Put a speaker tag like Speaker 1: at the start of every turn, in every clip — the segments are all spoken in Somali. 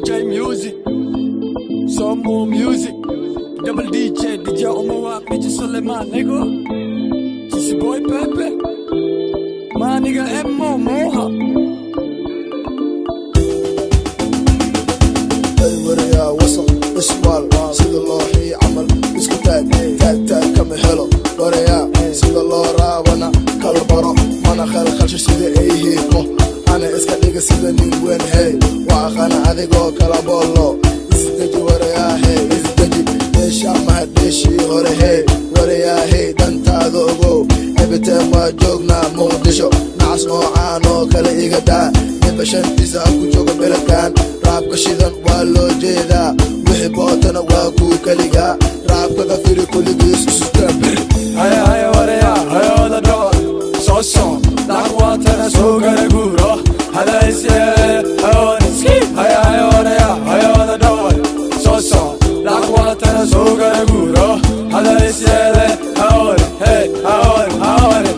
Speaker 1: DJ Music, some more music. Double DJ Omar, DJ Suleiman, nigga. This boy Pepe, my nigga Mo Moha.
Speaker 2: Hey, وريا وصل اسبال سيد الله هي عمل اسكتات تاك كم هلو وريا سيد الله رابنا كالبرو مانا خلش سيد ايهيكو انا اسكتيك سيد نين وين هي واخانا اديكو كالابولو اسدجي وريا هي اسدجي ديشا ما ديشي وري هي وريا هي دنتادو اوغو ابتم ما جوغنا مقدشو ناس نوعانو كلا ايغدا نبشنتيسا اكو جوغ بلدكان raabka shidan waa loo jeedaa wixii bootana waa kuu keligaa raabkaga firi kuligiis usutaan
Speaker 1: haya haya waraya hayooda dhoor soo soo lacag waatana soo gara guuro hadaysyeele hayooniski haya haya waraya hayooda dhoor soo soo lacag waatana soo gara guuro hadaysyeele hayooni hey hayooni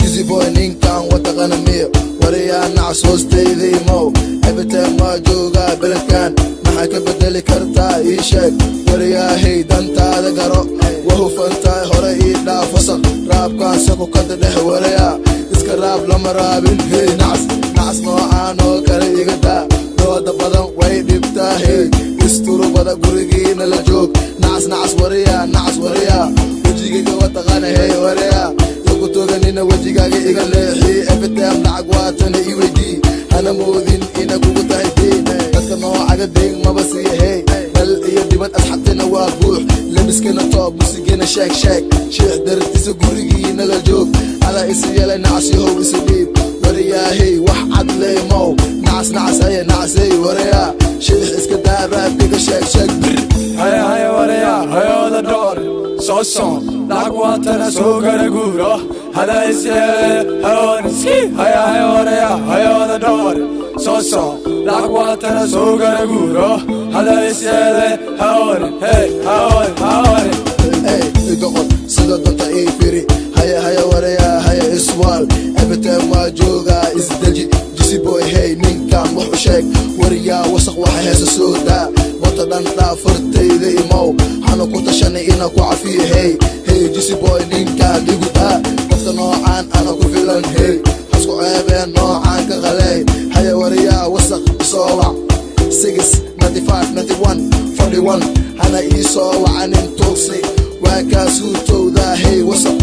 Speaker 2: Easy boy ninkan wataqana miyo wariyaa nacas hoostayday mow ebiteen waa joogaa beledkan maxaa ka bedeli kartaa ii sheeg wariyaahay dantaada garo wahufantahay hore ii dhaaf wasaq raabkaanse ku kada dhex wariyaa iska raab lama raabin hey nacas noocaan oo kale iga daa dooda badan way dhibtaa hey isturubada gurigiina la joog nacas wariyaa wejigayga wataqana hey wariyaa toganina wejigaaga iga leexi ebitem lacag waatana i weydii hana moodin ina kugu tahay deyn dadka noocaga deyn maba siiya hey dal iyo dibad asxabtina waa buux labiskana toob musigana sheeg sheekh dartiisa gurigiina la joog adaa isi yeelay nacasyahow isi dhiib wariyaahay wax cad leemow nacasay wariyaa sheekh iska daa raabkiga sheeg
Speaker 1: haya haya wariyaa hayooda dhoor soo soo lacag waatana soo gara guuro hadaysyeele hayooniski haya haya waraya hayooda dhoor soo soo lacag waatana soo gara guuro hadaysyeele hayooni hey hayooni
Speaker 2: hey idoqod sida danta ii firi haya wariyaa haya iswaal ebiteen waa joogaa isdeji jisiboy hey ninkan wax u sheeg wariyaa wasaq waxa heesa soo daa wata dhan dhaafartayda imow hana ku tashanay ina ku cafiyo hey jisiboy ninkan igu daa dadka noocaan ana ku filan hey hasku ceebeen noocaan ka qaley haya wariyaa wasaq isoo wac 6959141 hana ii soo wacanin tuugsi waa kaasuu towdaa hey wasaq